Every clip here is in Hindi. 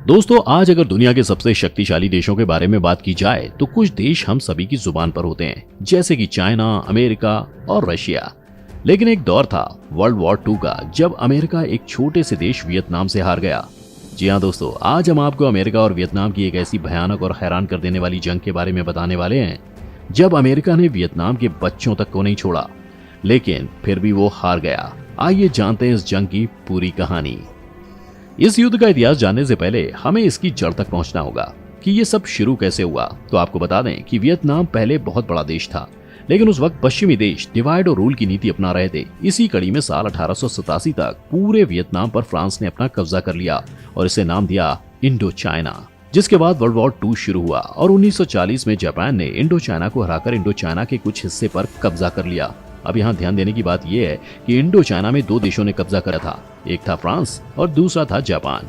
दोस्तों, आज अगर दुनिया के सबसे शक्तिशाली देशों के बारे में बात की जाए तो कुछ देश हम सभी की जुबान पर होते हैं, जैसे कि चाइना, अमेरिका और रशिया। लेकिन एक दौर था वर्ल्ड वॉर 2 का, जब अमेरिका एक छोटे से देश वियतनाम से हार गया। जी हाँ दोस्तों, आज हम आपको अमेरिका और वियतनाम की एक ऐसी भयानक और हैरान कर देने वाली जंग के बारे में बताने वाले हैं, जब अमेरिका ने वियतनाम के बच्चों तक को नहीं छोड़ा, लेकिन फिर भी वो हार गया। आइए जानते हैं इस जंग की पूरी कहानी। इस युद्ध का इतिहास जानने से पहले हमें इसकी जड़ तक पहुंचना होगा कि ये सब शुरू कैसे हुआ। तो आपको बता दें कि वियतनाम पहले बहुत बड़ा देश था, लेकिन उस वक्त पश्चिमी देश डिवाइड और रूल की नीति अपना रहे थे। इसी कड़ी में साल 1887 तक पूरे वियतनाम पर फ्रांस ने अपना कब्जा कर लिया और इसे नाम दिया इंडो चाइना। जिसके बाद वर्ल्ड वॉर 2 शुरू हुआ और 1940 में जापान ने इंडो चाइना को हराकर इंडो चाइना के कुछ हिस्से पर कब्जा कर लिया। अब यहाँ ध्यान देने की बात यह है कि इंडो चाइना में 2 देशों ने कब्जा करा था, एक था फ्रांस और दूसरा था जापान।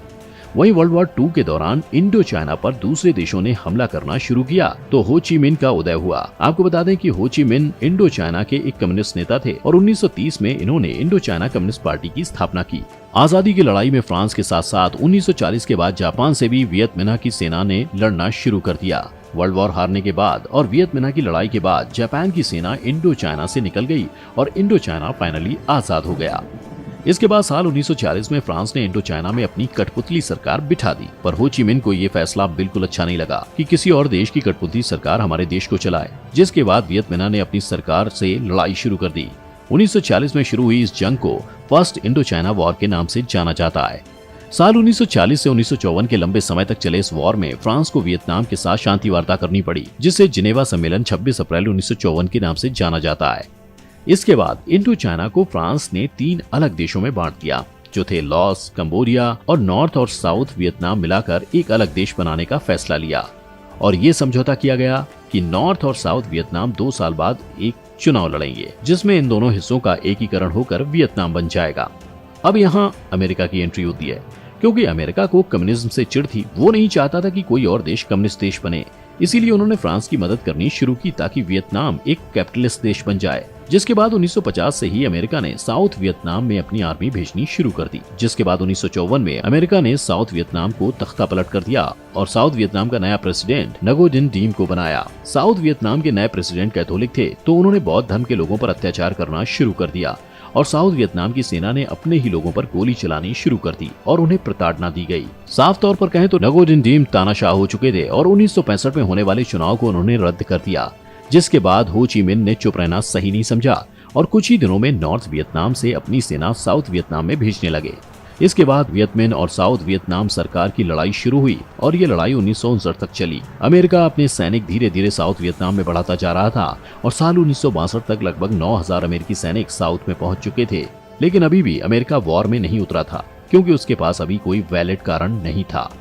वहीं वर्ल्ड वॉर 2 के दौरान इंडो चाइना पर दूसरे देशों ने हमला करना शुरू किया तो हो ची मिन्ह का उदय हुआ। आपको बता दें कि हो ची मिन्ह इंडो चाइना के एक कम्युनिस्ट नेता थे और 1930 में इन्होंने इंडो चाइना कम्युनिस्ट पार्टी की स्थापना की। आजादी की लड़ाई में फ्रांस के साथ साथ 1940 के बाद जापान से भी वियत मिन्ह की सेना ने लड़ना शुरू कर दिया। वर्ल्ड वॉर हारने के बाद और वियत मिन्ह की लड़ाई के बाद जापान की सेना इंडो चाइना से निकल गई और इंडो चाइना फाइनली आजाद हो गया। इसके बाद साल 1940 में फ्रांस ने इंडो चाइना में अपनी कठपुतली सरकार बिठा दी, पर हो ची मिन्ह को ये फैसला बिल्कुल अच्छा नहीं लगा कि किसी और देश की कठपुतली सरकार हमारे देश को चलाए। जिसके बाद वियत मिन्ह ने अपनी सरकार से लड़ाई शुरू कर दी। 1940 में शुरू हुई इस जंग को फर्स्ट इंडो चाइना वॉर के नाम से जाना जाता है। साल 1940 से 1954 के लंबे समय तक चले इस वॉर में फ्रांस को वियतनाम के साथ शांति वार्ता करनी पड़ी, जिसे जिनेवा सम्मेलन 26 अप्रैल 1954 के नाम से जाना जाता है। इसके बाद इंडो चाइना को फ्रांस ने 3 अलग देशों में बांट दिया, जो थे लॉस, कंबोडिया और नॉर्थ और साउथ वियतनाम मिलाकर एक अलग देश बनाने का फैसला लिया। और ये समझौता किया गया कि नॉर्थ और साउथ वियतनाम 2 साल बाद एक चुनाव लड़ेंगे, जिसमें इन दोनों हिस्सों का एकीकरण होकर वियतनाम बन जाएगा। अब यहाँ अमेरिका की एंट्री होती है, क्योंकि अमेरिका को कम्युनिज्म से चिढ़ थी। वो नहीं चाहता था कि कोई और देश कम्युनिस्ट देश बने, इसीलिए उन्होंने फ्रांस की मदद करनी शुरू की ताकि वियतनाम एक कैपिटलिस्ट देश बन जाए। जिसके बाद 1950 से ही अमेरिका ने साउथ वियतनाम में अपनी आर्मी भेजनी शुरू कर दी। जिसके बाद 1954 में अमेरिका ने साउथ वियतनाम को तख्ता पलट कर दिया और साउथ वियतनाम का नया प्रेसिडेंट नगो दिन डीम को बनाया। साउथ वियतनाम के नए प्रेसिडेंट कैथोलिक थे, तो उन्होंने बौद्ध धर्म के लोगों पर अत्याचार करना शुरू कर दिया और साउथ वियतनाम की सेना ने अपने ही लोगों पर गोली चलानी शुरू कर दी और उन्हें प्रताड़ना दी गई। साफ तौर पर कहें तो नगो दिन डीम तानाशाह हो चुके थे और 1965 में होने वाले चुनाव को उन्होंने रद्द कर दिया। जिसके बाद हो ची मिन्ह ने चुप रहना सही नहीं समझा और कुछ ही दिनों में नॉर्थ वियतनाम से अपनी सेना साउथ वियतनाम में भेजने लगे। इसके बाद वियत मिन्ह और साउथ वियतनाम सरकार की लड़ाई शुरू हुई और ये लड़ाई 1959 तक चली। अमेरिका अपने सैनिक धीरे धीरे साउथ वियतनाम में बढ़ाता जा रहा था और साल 1962 तक लगभग 9000 अमेरिकी सैनिक साउथ में पहुंच चुके थे। लेकिन अभी भी अमेरिका वॉर में नहीं उतरा था, क्योंकि उसके पास अभी कोई वैलिड कारण नहीं था।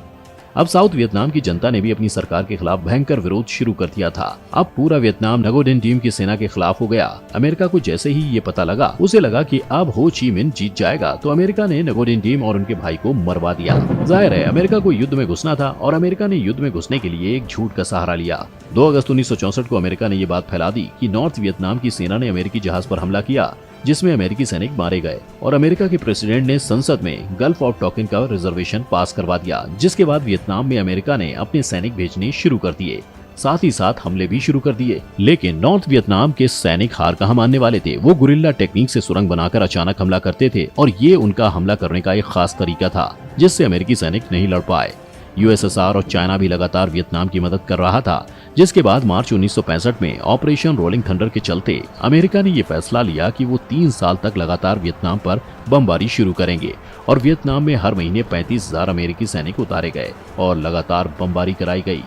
अब साउथ वियतनाम की जनता ने भी अपनी सरकार के खिलाफ भयंकर विरोध शुरू कर दिया था। अब पूरा वियतनाम नगो दिन डीम की सेना के खिलाफ हो गया। अमेरिका को जैसे ही ये पता लगा, उसे लगा कि अब हो ची मिन्ह जीत जाएगा, तो अमेरिका ने नगो दिन डीम और उनके भाई को मरवा दिया। जाहिर है अमेरिका को युद्ध में घुसना था और अमेरिका ने युद्ध में घुसने के लिए एक झूठ का सहारा लिया। 2 अगस्त 1964 को अमेरिका ने ये बात फैला दी कि नॉर्थ वियतनाम की सेना ने अमेरिकी जहाज पर हमला किया, जिसमें अमेरिकी सैनिक मारे गए और अमेरिका के प्रेसिडेंट ने संसद में गल्फ ऑफ टॉकिन का रिजर्वेशन पास करवा दिया। जिसके बाद वियतनाम में अमेरिका ने अपने सैनिक भेजने शुरू कर दिए, साथ ही साथ हमले भी शुरू कर दिए। लेकिन नॉर्थ वियतनाम के सैनिक हार कहां मानने वाले थे। वो गुरिल्ला टेक्निक से सुरंग बनाकर अचानक हमला करते थे और ये उनका हमला करने का एक खास तरीका था, जिससे अमेरिकी सैनिक नहीं लड़ पाए। यूएसएसआर और चाइना भी लगातार वियतनाम की मदद कर रहा था। जिसके बाद मार्च 1965 में ऑपरेशन रोलिंग थंडर के चलते अमेरिका ने ये फैसला लिया कि वो 3 साल तक लगातार वियतनाम पर बमबारी शुरू करेंगे और वियतनाम में हर महीने 35,000 अमेरिकी सैनिक उतारे गए और लगातार बमबारी कराई गई।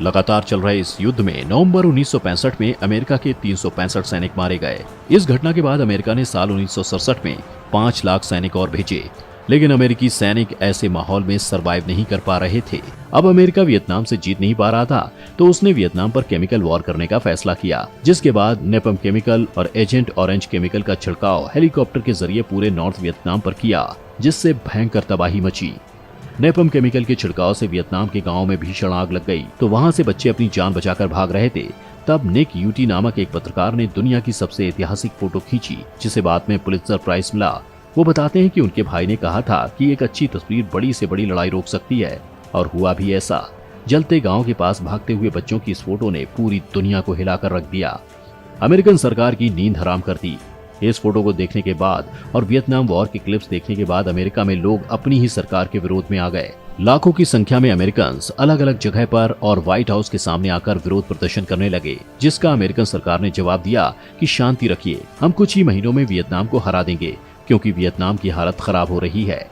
लगातार चल रहे इस युद्ध में नवंबर 1965 में अमेरिका के 365 सैनिक मारे गए। इस घटना के बाद अमेरिका ने साल 1967 में 5 लाख सैनिक और भेजे, लेकिन अमेरिकी सैनिक ऐसे माहौल में सरवाइव नहीं कर पा रहे थे। अब अमेरिका वियतनाम से जीत नहीं पा रहा था, तो उसने वियतनाम पर केमिकल वॉर करने का फैसला किया। जिसके बाद नेपम केमिकल और एजेंट ऑरेंज केमिकल का छिड़काव हेलीकॉप्टर के जरिए पूरे नॉर्थ वियतनाम पर किया, जिससे भयंकर तबाही मची। नेपम केमिकल के छिड़काव से वियतनाम के गाँव में भीषण आग लग गई, तो वहाँ से बच्चे अपनी जान बचाकर भाग रहे थे। तब निक यूटी नामक एक पत्रकार ने दुनिया की सबसे ऐतिहासिक फोटो खींची, जिसे बाद में पुलित्जर प्राइज मिला। वो बताते हैं कि उनके भाई ने कहा था कि एक अच्छी तस्वीर बड़ी से बड़ी लड़ाई रोक सकती है और हुआ भी ऐसा। जलते गांव के पास भागते हुए बच्चों की इस फोटो ने पूरी दुनिया को हिलाकर रख दिया। अमेरिकन सरकार की नींद हराम कर दी। इस फोटो को देखने के बाद और वियतनाम वॉर के क्लिप्स देखने के बाद अमेरिका में लोग अपनी ही सरकार के विरोध में आ गए। लाखों की संख्या में अमेरिकन अलग अलग जगह पर और व्हाइट हाउस के सामने आकर विरोध प्रदर्शन करने लगे, जिसका अमेरिकन सरकार ने जवाब दिया कि शांति रखिए, हम कुछ ही महीनों में वियतनाम को हरा देंगे क्योंकि वियतनाम की हालत खराब हो रही है।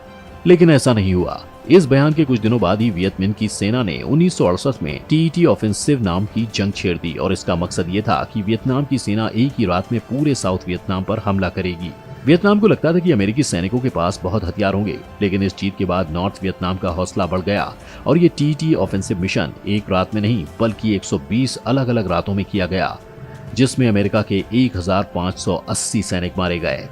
लेकिन ऐसा नहीं हुआ। इस बयान के कुछ दिनों बाद ही वियतमिन की सेना ने 1968 में टीईटी ऑफेंसिव नाम की जंग छेड़ दी और इसका मकसद ये था कि वियतनाम की सेना एक ही रात में पूरे साउथ वियतनाम पर हमला करेगी। वियतनाम को लगता था कि अमेरिकी सैनिकों के पास बहुत हथियार होंगे, लेकिन इस जीत के बाद नॉर्थ वियतनाम का हौसला बढ़ गया और ये टीईटी ऑफेंसिव मिशन एक रात में नहीं बल्कि 120 अलग अलग रातों में किया गया, जिसमें अमेरिका के 1580 सैनिक मारे गए।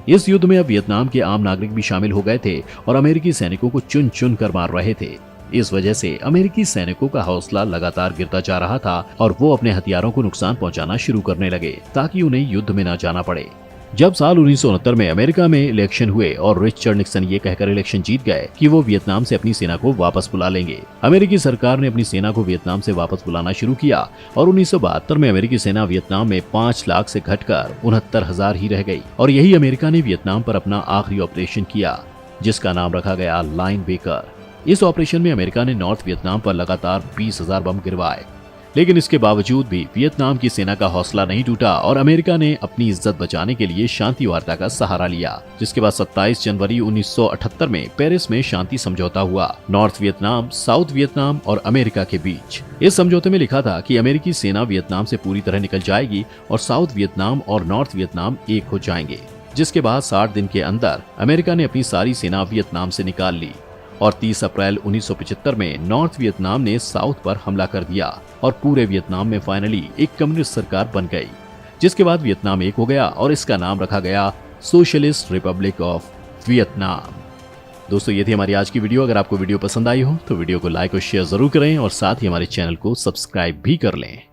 इस युद्ध में अब वियतनाम के आम नागरिक भी शामिल हो गए थे और अमेरिकी सैनिकों को चुन चुन कर मार रहे थे। इस वजह से अमेरिकी सैनिकों का हौसला लगातार गिरता जा रहा था और वो अपने हथियारों को नुकसान पहुंचाना शुरू करने लगे ताकि उन्हें युद्ध में न जाना पड़े। जब साल 1969 में अमेरिका में इलेक्शन हुए और रिचर्ड निक्सन ये कहकर इलेक्शन जीत गए कि वो वियतनाम से अपनी सेना को वापस बुला लेंगे, अमेरिकी सरकार ने अपनी सेना को वियतनाम से वापस बुलाना शुरू किया और 1972 में अमेरिकी सेना वियतनाम में 5 लाख से घटकर 69,000 ही रह गई और यही अमेरिका ने वियतनाम पर अपना आखिरी ऑपरेशन किया, जिसका नाम रखा गया लाइन बेकर। इस ऑपरेशन में अमेरिका ने नॉर्थ वियतनाम पर लगातार 20,000 बम गिरवाए, लेकिन इसके बावजूद भी वियतनाम की सेना का हौसला नहीं टूटा और अमेरिका ने अपनी इज्जत बचाने के लिए शांति वार्ता का सहारा लिया, जिसके बाद 27 जनवरी 1978 में पेरिस में शांति समझौता हुआ नॉर्थ वियतनाम, साउथ वियतनाम और अमेरिका के बीच। इस समझौते में लिखा था कि अमेरिकी सेना वियतनाम से पूरी तरह निकल जाएगी और साउथ वियतनाम और नॉर्थ वियतनाम एक हो जाएंगे, जिसके बाद 60 दिन के अंदर अमेरिका ने अपनी सारी सेना वियतनाम से निकाल ली और 30 अप्रैल 1975 में नॉर्थ वियतनाम ने साउथ पर हमला कर दिया और पूरे वियतनाम में फाइनली एक कम्युनिस्ट सरकार बन गई, जिसके बाद वियतनाम एक हो गया और इसका नाम रखा गया सोशलिस्ट रिपब्लिक ऑफ वियतनाम। दोस्तों, ये थी हमारी आज की वीडियो। अगर आपको वीडियो पसंद आई हो तो वीडियो को लाइक और शेयर जरूर करें और साथ ही हमारे चैनल को सब्सक्राइब भी कर लें।